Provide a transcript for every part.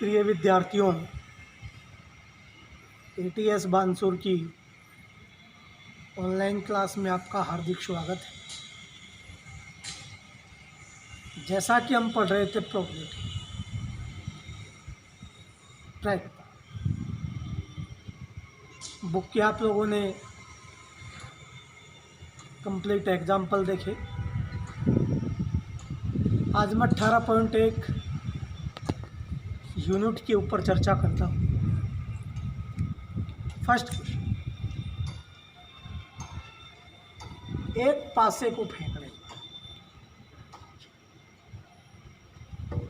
प्रिय विद्यार्थियों, एटीएस बानसूर की ऑनलाइन क्लास में आपका हार्दिक स्वागत है। जैसा कि हम पढ़ रहे थे प्रोबेबिलिटी प्रायिकता, बुक के आप लोगों ने कंप्लीट एग्जाम्पल देखे। आज मैं 18.1 यूनिट के ऊपर चर्चा करता हूँ। फर्स्ट क्वेश्चन, एक पासे को फेंक रहे,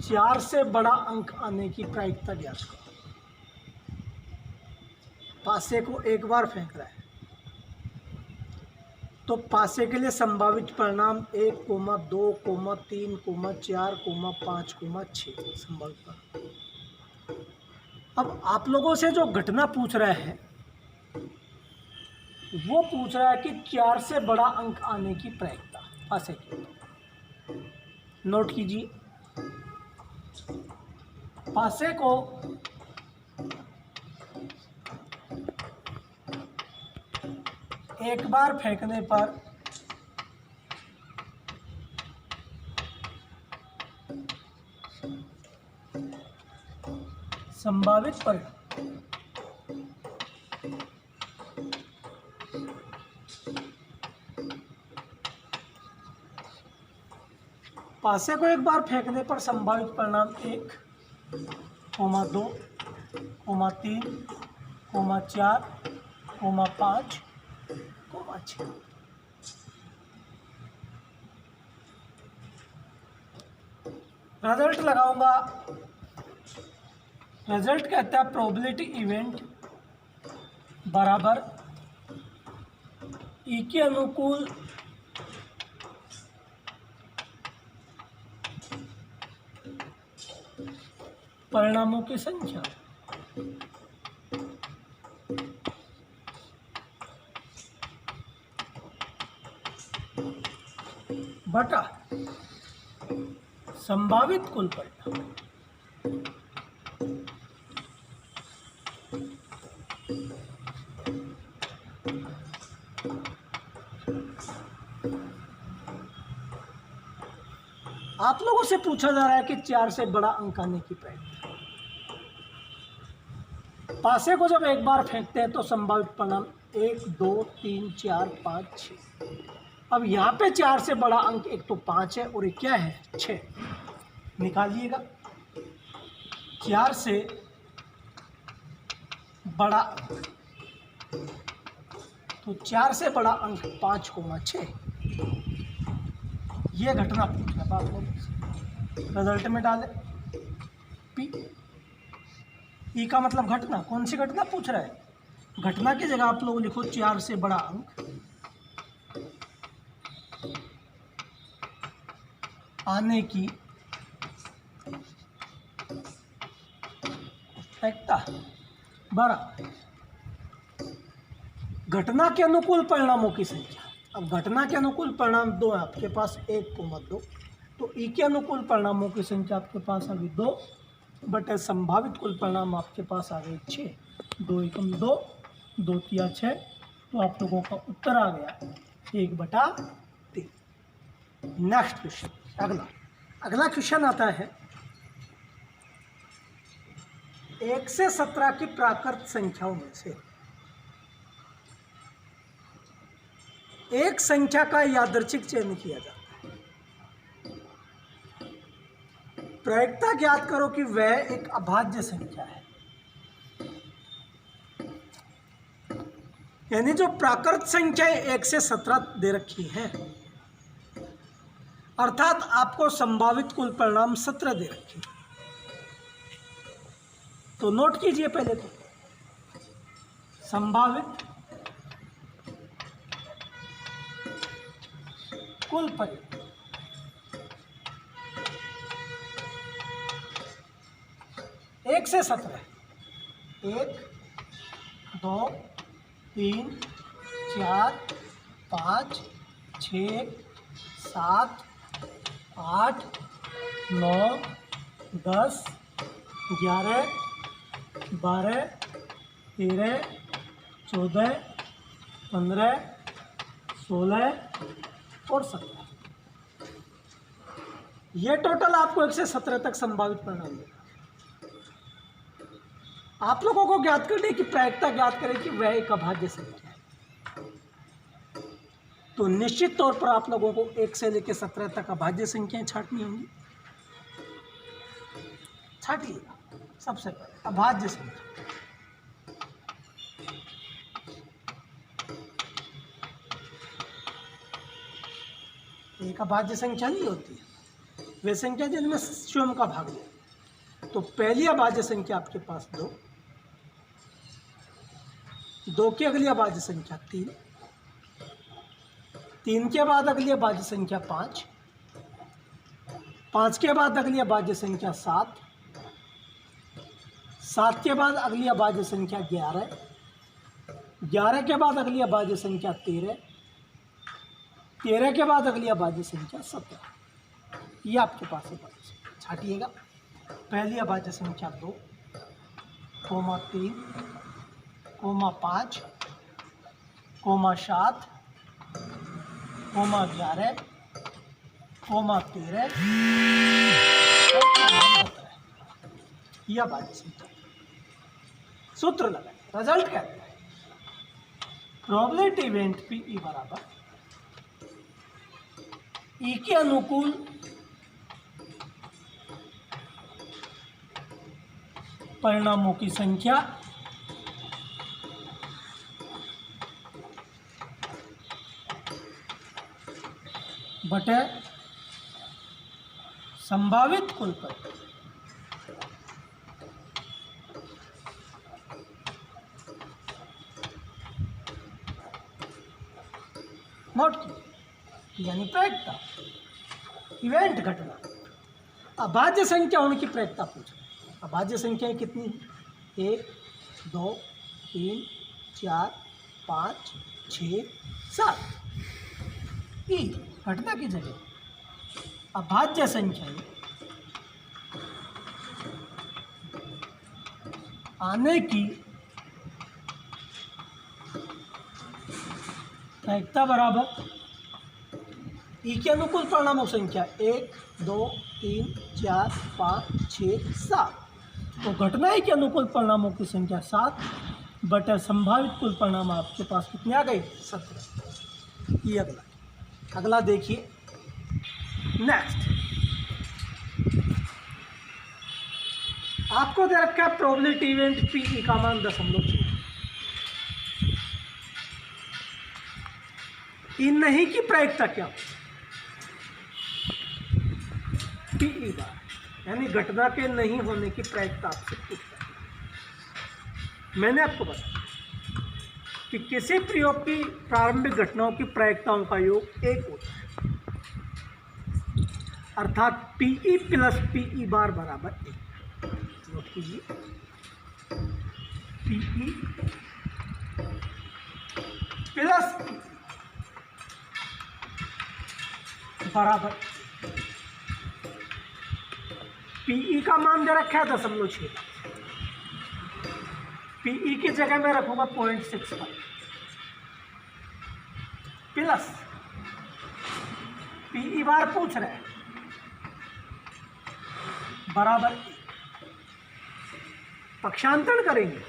4 से बड़ा अंक आने की प्रायिकता ज्ञात करो। पासे को एक बार फेंक रहा है तो पासे के लिए संभावित परिणाम 1, 2, 3, 4, 5, 6 संभावित परिणाम। अब आप लोगों से जो घटना पूछ रहा है वो पूछ रहा है कि 4 से बड़ा अंक आने की प्रायिकता पासे की। नोट कीजिए, पासे को एक बार फेंकने पर संभावित परिणाम पासे को एक बार फेंकने पर संभावित परिणाम 1, 2, 3, 4, 5, 6। रिजल्ट लगाऊंगा। रिजल्ट कहता है प्रोबेबिलिटी इवेंट बराबर ई के अनुकूल परिणामों की संख्या बटा संभावित कुल परिणाम। आप लोगों से पूछा जा रहा है कि 4 से बड़ा अंक आने की प्रायिकता। पासे को जब एक बार फेंकते हैं तो संभावित परिणाम 1, 2, 3, 4, 5, 6। अब यहाँ पे 4 से बड़ा अंक एक तो 5 है और एक क्या है 6। निकालिएगा 4 से बड़ा अंक, तो 4 से बड़ा अंक 5, 6। ये घटना पूछ रहा आप लोग रिजल्ट में डाले। पी ई का मतलब घटना। कौन सी घटना पूछ रहा है? घटना की जगह आप लोग लिखो 4 से बड़ा अंक आने की प्रायिकता बराबर घटना के अनुकूल परिणामों की संख्या। अब घटना के अनुकूल परिणाम 2 है आपके पास, 1, 2, तो ई के अनुकूल परिणामों की संख्या आपके पास आ गई 2 बटे संभावित कुल परिणाम आपके पास आ गए 6। 2 एकम 2, 2 तिया 6, तो आप लोगों का उत्तर आ गया 1/3। नेक्स्ट क्वेश्चन, अगला क्वेश्चन आता है 1 से 17 की प्राकृत संख्याओं में से एक संख्या का यादृच्छिक चयन किया जाता है। प्रायिकता ज्ञात करो कि वह एक अभाज्य संख्या है। यानी जो प्राकृत संख्याएं 1 से 17 दे रखी हैं, अर्थात आपको संभावित कुल परिणाम 17 दे रखे। तो नोट कीजिए पहले तो संभावित कुल परिणाम 1 से 17, 1, 2, 3, 4, 5, 6, 7, 8, 9, 10, 11, 12, 13, 14, 15, 16 और 17। ये टोटल आपको 1 से 17 तक संभावित परिणाम देगा। आप लोगों को ज्ञात करने की प्रायिकता ज्ञात करें कि वह एक अभाज्य संख्या है। तो निश्चित तौर पर आप लोगों को 1 से लेकर 17 तक अभाज्य संख्याएं छांटनी होंगी। छाटिएगा। सबसे पहले अभाज्य संख्या, एक अभाज्य संख्या नहीं होती है वे संख्या जिनमें स्वयं का भाग ले। तो पहली अभाज्य संख्या आपके पास 2, 2 की अगली अभाज्य संख्या 3, 3 के बाद अगली अभाज्य संख्या 5, 5 के बाद अगली अभाज्य संख्या 7, 7 के बाद अगली अभाज्य संख्या 11, 11 के बाद अगली अभाज्य संख्या 13, 13 के बाद अगली अभाज्य संख्या 17। ये आपके पास है। छाटिएगा। पहली अभाज्य संख्या 2, 3, 5, 7, 11, 13 और 17। यह अभाज्य संख्या। सूत्र लगाए, रिजल्ट क्या है? प्रोबेबिलिटी इवेंट पीई बराबर ई के अनुकूल परिणामों की संख्या बटे संभावित कुल परिणाम। नोट कीजिए, यानी प्रायिकता, इवेंट घटना, अभाज्य संख्या होने की प्रायिकता पूछ रहे हैं। अभाज्य संख्याएं कितनी हैं? 1, 2, 3, 4, 5, 6, 7। ई घटना की जगह अभाज्य संख्याएं आने की प्रायिकता बराबर ई के अनुकूल परिणामों संख्या 1, 2, 3, 4, 5, 6, 7। तो घटना ई के अनुकूल परिणामों की संख्या 7 बटे संभावित कुल परिणाम आपके पास कितने आ गए? 17। ये अगला देखिए। नेक्स्ट आपको दे रखा है प्रोबेबिलिटी इवेंट पीई का मान 0.6। इन नहीं की प्रायिकता क्या? पीई बार, यानी घटना के नहीं होने की प्रायिकता आपसे पूछता है। मैंने आपको बताया कि किसी प्रयोग की प्रारंभिक घटनाओं की प्रायिकताओं का योग 1 होता है, अर्थात पीई प्लस पीई बार बराबर 1। नोट कीजिए, पीई प्लस बराबर पीई का मान दे रखा है 0.6। पीई की जगह मैं रखूंगा 0.65 प्लस पीई बार पूछ रहे हैं बराबर पक्षांतरण करेंगे।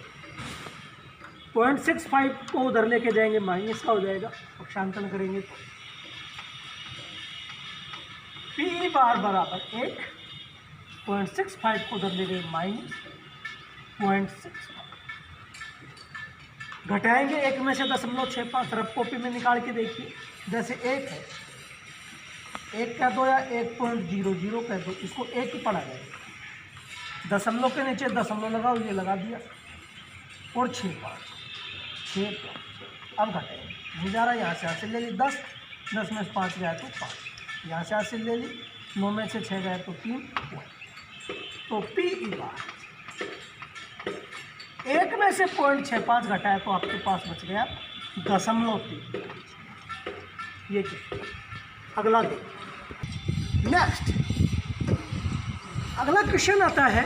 0.65 को उधर लेके जाएंगे, माइनस का हो जाएगा। पक्षांतरण करेंगे तो पीई बार बराबर 1, 0.65 को उधर ले गए माइनस 0.65। घटाएंगे 1 में से 0.65, रफ कॉपी में निकाल के देखिए। जैसे 1 है, 1 कह दो या 1.00 कह दो, इसको 1 ही पढ़ा जाएगा। दशमलव के नीचे दशमलव लगाओ, ये लगा दिया, और 6 अब घटाएंगे, नहीं जा रहा, यहाँ से ले ली 10, 10 में से 5 गया तो 5, यहाँ से हासिल ले ली, 9 में से 6 गए तो 3। तो पीई बार 1 में से 0.65 घटाया तो आपके पास बच गया 0.3। ये क्या? अगला देखिए। नेक्स्ट अगला क्वेश्चन आता है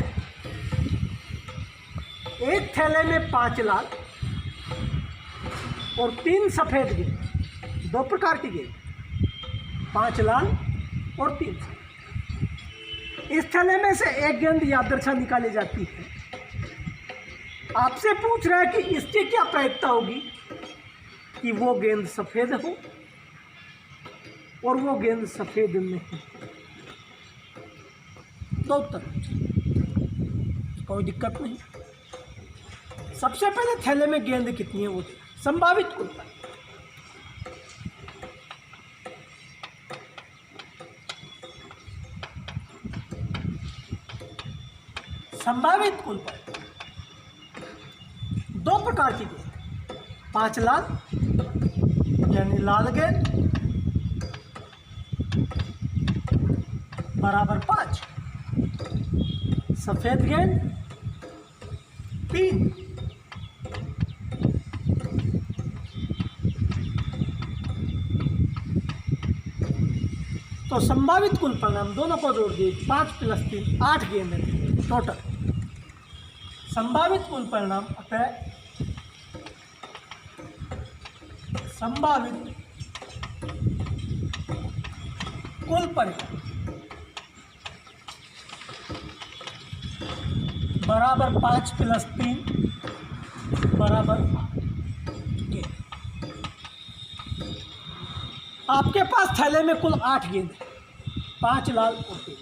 एक थैले में 5 लाल और 3 सफ़ेद गेंद, 2 प्रकार की गेंद, 5 लाल और 3 सफ़ेद। इस थैले में से एक गेंद यादृच्छा निकाली जाती है। आपसे पूछ रहा है कि इसकी क्या प्रायिकता होगी कि वो गेंद सफ़ेद हो और वो गेंद सफ़ेद नहीं। दो उत्तर, कोई दिक्कत नहीं। सबसे पहले थैले में गेंद कितनी है वो संभावित कुल पर। संभावित कुल पर 2 प्रकार की गेंद, 5 लाल यानी लाल गेंद बराबर 5, सफेद गेंद 3। तो संभावित कुल परिणाम दोनों को जोड़ दिए, 5 + 3 8 गेंद है टोटल। संभावित कुल परिणाम अतः संभावित कुल परिणाम बराबर 5 + 3 बराबर 8। आपके पास थैले में कुल 8 गेंद है, 5 लाल और 3।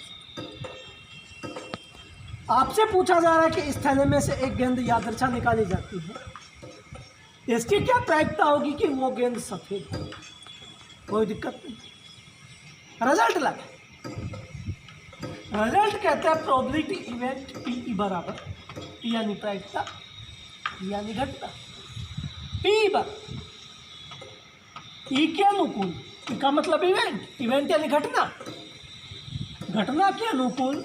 आपसे पूछा जा रहा है कि इस थैले में से एक गेंद यादृच्छा निकाली जाती है। इसकी क्या प्रायिकता होगी कि वो गेंद सफेद हो। कोई दिक्कत नहीं। रिजल्ट लगा, रिजल्ट कहते हैं प्रोबेबिलिटी इवेंट पी बराबर, पी यानी प्रायिकता, पी यानी घटना, पी बराबर ई के अनुकूल, ई का मतलब इवेंट, इवेंट यानी घटना, घटना के अनुकूल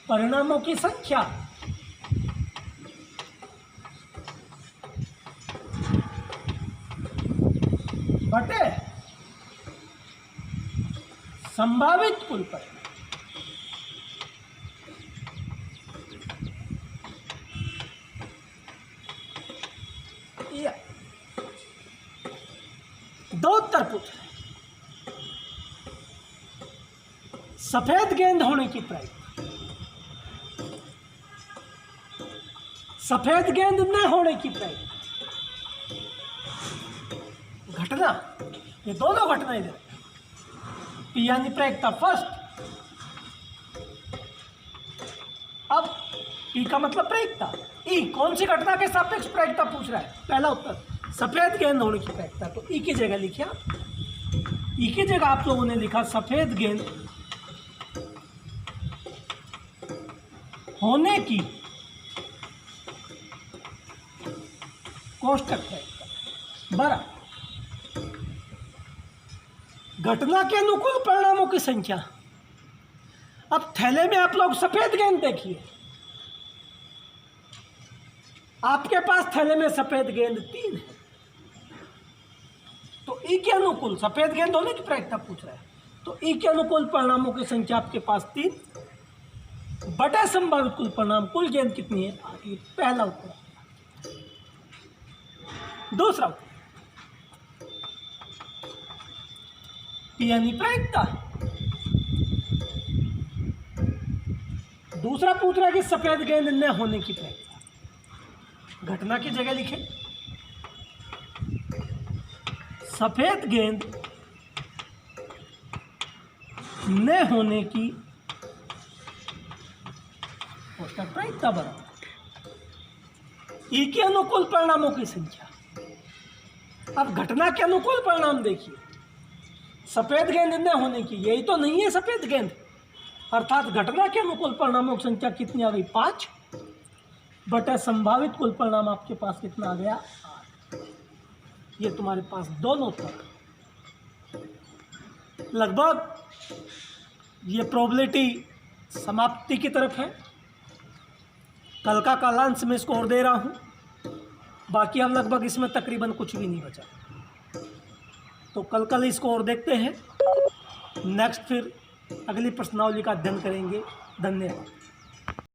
परिणामों की संख्या बटे संभावित कुल परिणाम। दो उत्तर पूछ रहे। सफेद गेंद होने की प्रायिकता, सफेद गेंद न होने की प्रायिकता, घटना, ये दोनों घटना इधर। पी यानी प्रायिकता फर्स्ट, अब पी का मतलब प्रायिकता, ई कौन सी घटना के सापेक्ष प्रायिकता पूछ रहा है। पहला उत्तर सफेद गेंद होने की प्रायिकता, तो ई की जगह लिखिए, ई की जगह आप लोगों ने लिखा सफेद गेंद होने की कोष्टक प्रायिकता बराबर घटना के अनुकूल परिणामों की संख्या। अब थैले में आप लोग सफेद गेंद देखिए, आपके पास थैले में सफेद गेंद 3 है, तो ई के अनुकूल सफेद गेंद होने की प्रायिकता पूछ रहा है, तो ई के अनुकूल परिणामों की संख्या आपके पास 3 बटा संभावित कुल परिणाम, कुल गेंद कितनी है 8। ये पहला उत्तर। दूसरा उत्तर पी यानी प्रायिकता, दूसरा पूछ रहा है कि सफेद गेंद न होने की प्रायिकता। घटना की जगह लिखे सफेद गेंद न होने की प्रायिकता बराबर ई के अनुकूल परिणामों की संख्या। अब घटना के अनुकूल परिणाम देखिए, सफेद गेंद न होने की, यही तो नहीं है सफेद गेंद, अर्थात घटना के अनुकूल परिणामों की संख्या कितनी आ गई 5 बटा संभावित कुल परिणाम आपके पास कितना आ गया 8। ये तुम्हारे पास दोनों उत्तर। लगभग ये प्रोबेबिलिटी समाप्ति की तरफ है। कल का कालांश में स्कोर दे रहा हूँ, बाकी अब लगभग इसमें तकरीबन कुछ भी नहीं बचा, तो कल स्कोर देखते हैं। नेक्स्ट फिर अगली प्रश्नावली का अध्ययन करेंगे। धन्यवाद।